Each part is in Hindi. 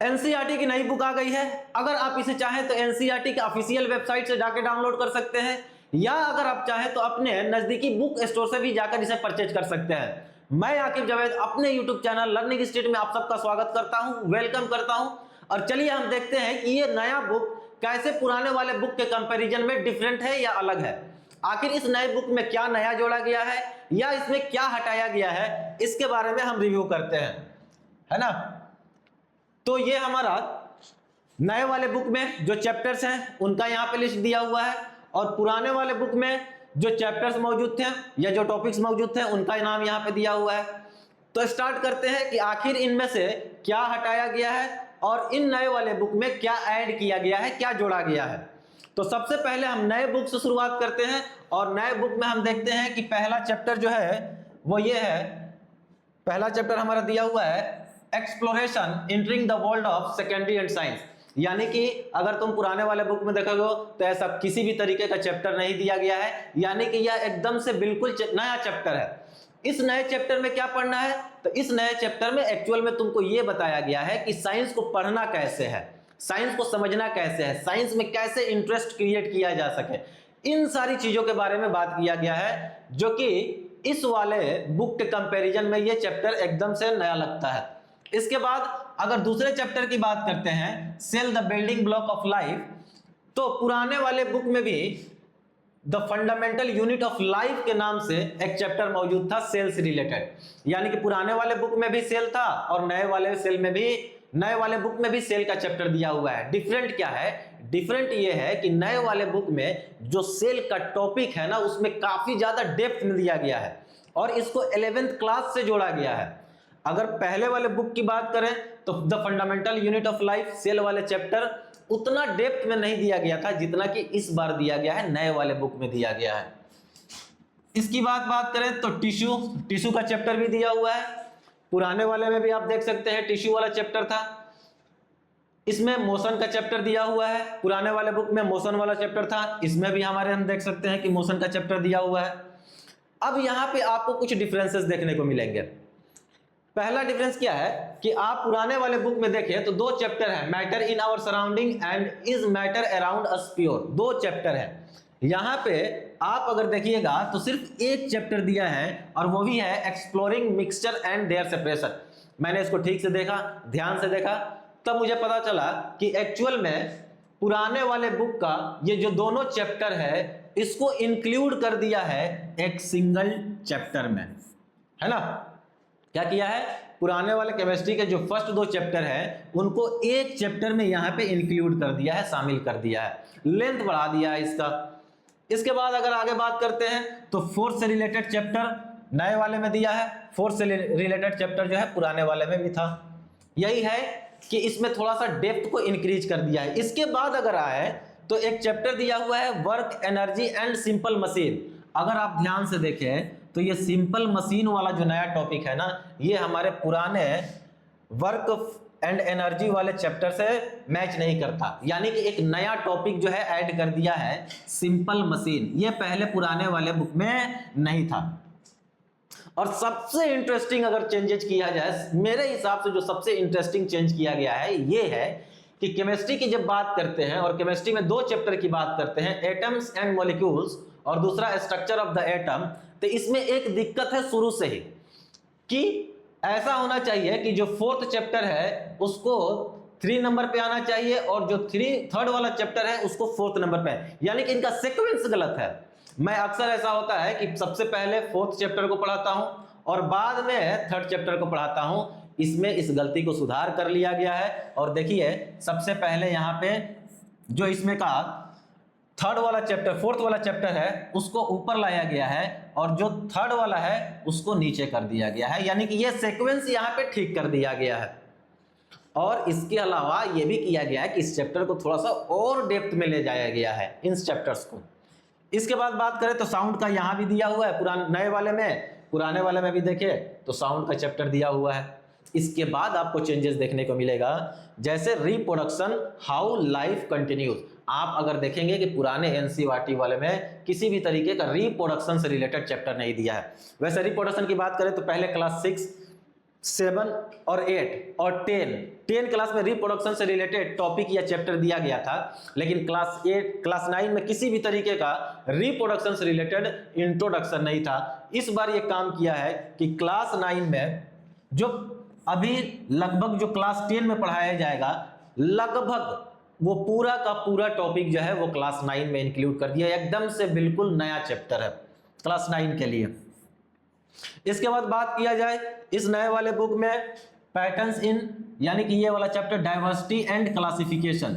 एनसीईआरटी की नई बुक आ गई है। अगर आप इसे चाहें तो एनसीईआरटी की ऑफिशियल वेबसाइट से जाकर डाउनलोड कर सकते हैं, या अगर आप चाहें तो अपने नजदीकी बुक स्टोर से भी जाकर इसे परचेज कर सकते हैं। मैं आकिब जावेद अपने यूट्यूब चैनल लर्निंग स्ट्रीट में आप सबका स्वागत करता हूं, वेलकम करता हूं। और चलिए हम देखते हैं कि ये नया बुक कैसे पुराने वाले बुक के कंपैरिजन में डिफरेंट है या अलग है। आखिर इस नए बुक में क्या नया जोड़ा गया है या इसमें क्या हटाया गया है, इसके बारे में हम रिव्यू करते हैं, है ना। तो ये हमारा नए वाले बुक में जो चैप्टर्स हैं उनका यहाँ पे लिस्ट दिया हुआ है, और पुराने वाले बुक में जो चैप्टर्स मौजूद थे या जो टॉपिक्स मौजूद थे उनका नाम यहाँ पे दिया हुआ है। तो स्टार्ट करते हैं कि आखिर इनमें से क्या हटाया गया है और इन नए वाले बुक में क्या ऐड किया गया है, क्या जोड़ा गया है। तो सबसे पहले हम नए बुक से शुरुआत करते हैं, और नए बुक में हम देखते हैं कि पहला चैप्टर जो है वो ये है। पहला चैप्टर हमारा दिया हुआ है exploration entering the world of secondary and science. यानी कि अगर तुम पुराने वाले बुक में देखोगे तो ऐसा किसी भी तरीके का चैप्टर नहीं दिया गया है, यानी कि यह एकदम से बिल्कुल नया चैप्टर है। इस नए चैप्टर में क्या पढ़ना है, तो इस नए चैप्टर में एक्चुअल में तुमको यह बताया गया है कि साइंस को पढ़ना कैसे है, साइंस को समझना कैसे है, साइंस में कैसे इंटरेस्ट क्रिएट किया जा सके। इन सारी चीजों के बारे में बात किया गया है, जो कि इस वाले बुक के कंपैरिजन में यह चैप्टर एकदम से नया लगता है। इसके बाद अगर दूसरे चैप्टर की बात करते हैं, cell the building block of life, तो पुराने वाले बुक में भी the fundamental unit of life के नाम से एक चैप्टर मौजूद था सेल से रिलेटेड। यानी कि पुराने वाले बुक में भी सेल था और नए वाले बुक में भी सेल का चैप्टर दिया हुआ है। डिफरेंट क्या है, डिफरेंट ये है कि नए वाले बुक में जो सेल का टॉपिक है ना उसमें काफी ज्यादा डेप्थ में दिया गया है और इसको 11th क्लास से जोड़ा गया है। अगर पहले वाले बुक की बात करें तो the fundamental unit of life cell वाले चैप्टर उतना डेप्थ में नहीं दिया गया था जितना कि इस बार दिया गया है, नए वाले बुक में दिया गया है। इसकी बात करें तो टिश्यू का चैप्टर भी दिया हुआ है। पुराने वाले में भी आप देख सकते हैं टिश्यू वाला चैप्टर था। इसमें मोशन का चैप्टर दिया हुआ है। पुराने वाले बुक में मोशन वाला चैप्टर था, इसमें भी हमारे हम देख सकते हैं कि मोशन का चैप्टर दिया हुआ है। अब यहां पे आपको कुछ डिफरेंसेस देखने को मिलेंगे। पहला डिफरेंस क्या है कि आप पुराने वाले बुक में देखें तो दो चैप्टर है, matter in our surrounding and is matter around us pure, दो चैप्टर है। यहां पे आप अगर देखिएगा तो सिर्फ एक चैप्टर दिया है और वो भी है exploring mixture and their separation. मैंने इसको ठीक से देखा, ध्यान से देखा, तब मुझे पता चला कि एक्चुअल में पुराने वाले बुक का ये जो दोनों चैप्टर है इसको इंक्लूड कर दिया है एक सिंगल चैप्टर में, है ना। क्या किया है, पुराने वाले केमिस्ट्री के जो फर्स्ट दो चैप्टर है उनको एक चैप्टर में यहां पे इंक्लूड कर दिया है, शामिल कर दिया है, लेंथ बढ़ा दिया है इसका। इसके बाद अगर आगे बात करते हैं तो फोर्स से रिलेटेड चैप्टर नए वाले में दिया है, फोर्स से रिलेटेड चैप्टर जो है पुराने वाले में भी था। यही है कि इसमें थोड़ा सा डेप्थ को इंक्रीज कर दिया है। इसके बाद अगर आए तो एक चैप्टर दिया हुआ है work energy and simple machine. अगर आप ध्यान से देखें तो ये सिंपल मशीन वाला जो नया टॉपिक है ना, ये हमारे पुराने वर्क एंड एनर्जी वाले चैप्टर से मैच नहीं करता। यानी कि एक नया टॉपिक जो है ऐड कर दिया है सिंपल मशीन, ये पहले पुराने वाले बुक में नहीं था। और सबसे इंटरेस्टिंग अगर चेंजेस किया जाए, मेरे हिसाब से जो सबसे इंटरेस्टिंग चेंज किया गया है ये है कि केमिस्ट्री की जब बात करते हैं और केमिस्ट्री में दो चैप्टर की बात करते हैं, एटम्स एंड मॉलिक्यूल्स और दूसरा स्ट्रक्चर ऑफ द एटम, तो इसमें एक दिक्कत है शुरू से ही कि ऐसा होना चाहिए कि जो फोर्थ चैप्टर है उसको 3 नंबर पे आना चाहिए और जो थर्ड वाला चैप्टर है उसको 4th नंबर पे, यानी कि इनका सीक्वेंस गलत है। मैं अक्सर ऐसा होता है कि सबसे पहले 4th चैप्टर को पढ़ाता हूं और बाद में 3rd चैप्टर को पढ़ाता हूं। इसमें इस गलती को सुधार कर लिया गया है। और देखिए सबसे पहले यहां पे जो इसमें का 3rd वाला चैप्टर 4th वाला चैप्टर है उसको ऊपर लाया गया है और जो 3rd वाला है उसको नीचे कर दिया गया है, यानी कि ये सीक्वेंस यहां पे ठीक कर दिया गया है। और इसके अलावा ये भी किया गया है कि इस चैप्टर को थोड़ा सा और डेप्थ में ले जाया गया है इन चैप्टर्स को। इसके बाद बात करें तो साउंड का यहां भी दिया हुआ है, नए वाले में, पुराने वाले में भी देखे तो साउंड का चैप्टर दिया हुआ है। इसके बाद आपको चेंजेस देखने को मिलेगा, जैसे रिप्रोडक्शन हाउ लाइफ कंटिन्यूज। आप अगर देखेंगे कि पुराने एनसीईआरटी वाले में किसी भी तरीके का रिप्रोडक्शन से रिलेटेड चैप्टर नहीं दिया है। वैसे रिप्रोडक्शन की बात करें तो पहले क्लास 6 7 और 8 और 10 क्लास में रिप्रोडक्शन से रिलेटेड टॉपिक या चैप्टर दिया गया था, लेकिन क्लास 9 में किसी भी तरीके का रिप्रोडक्शन से रिलेटेड इंट्रोडक्शन नहीं था। इस बार ये काम किया है कि क्लास 9 में जो अभी लगभग जो क्लास 10 में पढ़ाया जाएगा, लगभग वो पूरा का पूरा टॉपिक जो है वो क्लास 9 में इंक्लूड कर दिया। एकदम से बिल्कुल नया चैप्टर है क्लास 9 के लिए। इसके बाद बात किया जाए इस नए वाले बुक में पैटर्न्स इन, यानी कि ये वाला चैप्टर डाइवर्सिटी एंड क्लासिफिकेशन।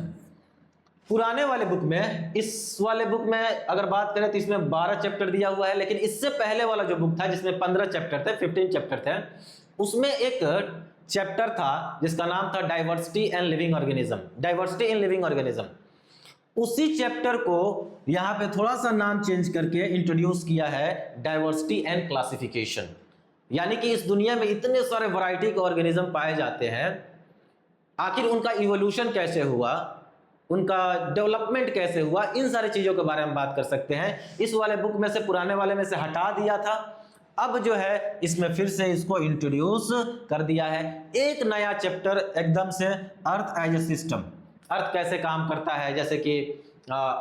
पुराने वाले बुक में, इस वाले बुक में अगर बात करें तो इसमें 12 चैप्टर दिया हुआ है, लेकिन इससे पहले वाला जो बुक था जिसमें 15 चैप्टर थे, 15 चैप्टर थे, उसमें एक चैप्टर था जिसका नाम था diversity and living organism, diversity in living organism. उसी चैप्टर को यहां पे थोड़ा सा नाम चेंज करके इंट्रोड्यूस किया है डाइवर्सिटी एंड क्लासिफिकेशन। यानी कि इस दुनिया में इतने सारे वैरायटी के ऑर्गेनिज्म पाए जाते हैं, आखिर उनका इवोल्यूशन कैसे हुआ, उनका डेवलपमेंट कैसे हुआ, इन सारी चीजों के बारे में बात कर सकते हैं। इस वाले बुक में से, पुराने वाले में से हटा दिया था, अब जो है इसमें फिर से इसको इंट्रोड्यूस कर दिया है। एक नया चैप्टर एकदम से, अर्थ एज ए सिस्टम, अर्थ कैसे काम करता है, जैसे कि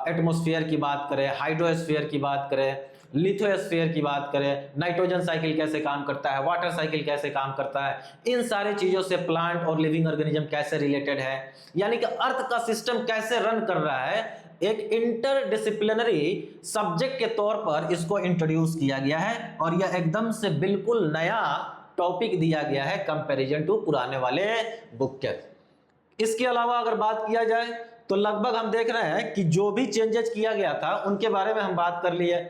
एटमॉस्फेयर की बात करें, हाइड्रोस्फीयर की बात करें, लिथोस्फीयर की बात करें, नाइट्रोजन साइकिल कैसे काम करता है, वाटर साइकिल कैसे काम करता है, इन सारी चीजों से प्लांट और लिविंग ऑर्गेनिज्म कैसे रिलेटेड है, यानी कि अर्थ का सिस्टम कैसे रन कर रहा है, एक इंटरडिसिप्लिनरी सब्जेक्ट के तौर पर इसको इंट्रोड्यूस किया गया है। और यह एकदम से बिल्कुल नया टॉपिक दिया गया है कंपैरिजन टू पुराने वाले बुक के। इसके अलावा अगर बात किया जाए तो लगभग हम देख रहे हैं कि जो भी चेंजेस किया गया था उनके बारे में हम बात कर लिए।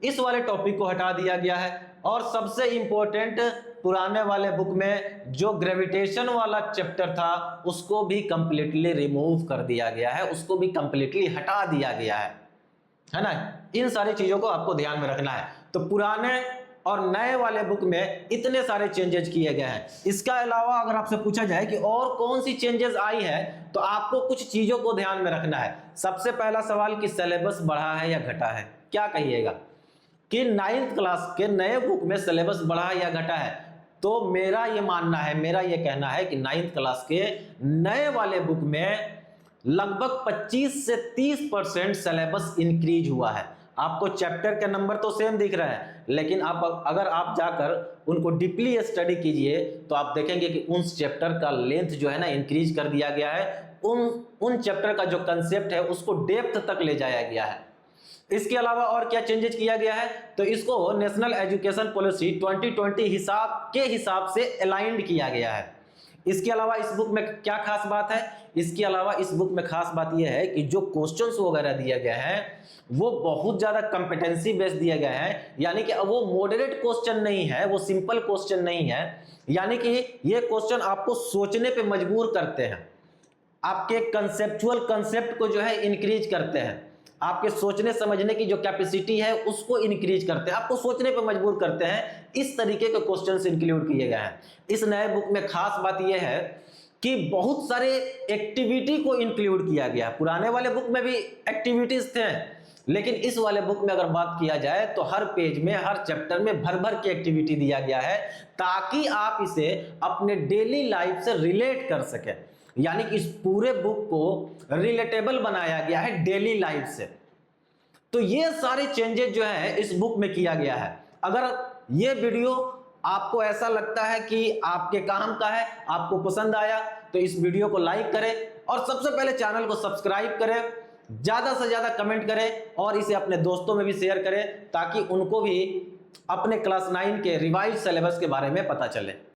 इस वाले टॉपिक को हटा दिया गया है, और सबसे इंपॉर्टेंट पुराने वाले बुक में जो ग्रेविटेशन वाला चैप्टर था उसको भी कंप्लीटली रिमूव कर दिया गया है, उसको भी कंप्लीटली हटा दिया गया है ना। इन सारी चीजों को आपको ध्यान में रखना है। तो पुराने और नए वाले बुक में इतने सारे चेंजेस किए गए हैं। इसका अलावा अगर आपसे पूछा जाए कि और कौन सी चेंजेस आई है, तो आपको कुछ चीजों को ध्यान में रखना है। सबसे पहला सवाल कि सिलेबस बढ़ा है या घटा है, क्या कहिएगा कि 9th क्लास के नए बुक में सिलेबस बढ़ा या घटा है? तो मेरा ये मानना है, मेरा ये कहना है कि 9th क्लास के नए वाले बुक में लगभग 25 से 30% सिलेबस इंक्रीज हुआ है। आपको चैप्टर के नंबर तो सेम दिख रहा है, लेकिन अगर आप जाकर उनको डीपली स्टडी कीजिए तो आप देखेंगे कि उन चैप्टर का लेंथ जो है ना इंक्रीज कर दिया गया है। उन चैप्टर का जो कंसेप्ट है उसको डेप्थ तक ले जाया गया है। इसके अलावा और क्या चेंजेस किया गया है, तो इसको नेशनल एजुकेशन पॉलिसी 2020 के हिसाब से अलाइंड किया गया है। इसके अलावा इस बुक में क्या खास बात है, इसके अलावा इस बुक में खास बात यह है कि जो क्वेश्चंस वगैरह दिए गए हैं वो बहुत ज्यादा कॉम्पिटेंसी बेस्ड दिए गए हैं। यानी कि वो मॉडरेट क्वेश्चन नहीं है, वो सिंपल क्वेश्चन नहीं है, यानी कि ये क्वेश्चन आपको सोचने पे मजबूर करते हैं, आपके कंसेप्चुअल कंसेप्ट को जो है इंक्रीज करते हैं, आपके सोचने समझने की जो कैपेसिटी है उसको इंक्रीज करते हैं, आपको सोचने पे मजबूर करते हैं। इस तरीके के क्वेश्चंस इंक्लूड किए गए हैं। इस नए बुक में खास बात यह है कि बहुत सारे एक्टिविटी को इंक्लूड किया गया। पुराने वाले बुक में भी एक्टिविटीज थे, लेकिन इस वाले बुक में अगर बात किया जाए तो हर पेज में, हर चैप्टर में भर भर के एक्टिविटी दिया गया है, ताकि आप इसे अपने डेली लाइफ से रिलेट कर सकें। यानी कि इस पूरे बुक को रिलेटेबल बनाया गया है डेली लाइफ से। तो ये सारे चेंजेस जो है इस बुक में किया गया है। अगर ये वीडियो आपको ऐसा लगता है कि आपके काम का है, आपको पसंद आया, तो इस वीडियो को लाइक करें और सबसे पहले चैनल को सब्सक्राइब करें, ज्यादा से ज्यादा कमेंट करें और इसे अपने दोस्तों में भी शेयर करें, ताकि उनको भी अपने क्लास 9 के रिवाइज सिलेबस के बारे में पता चले।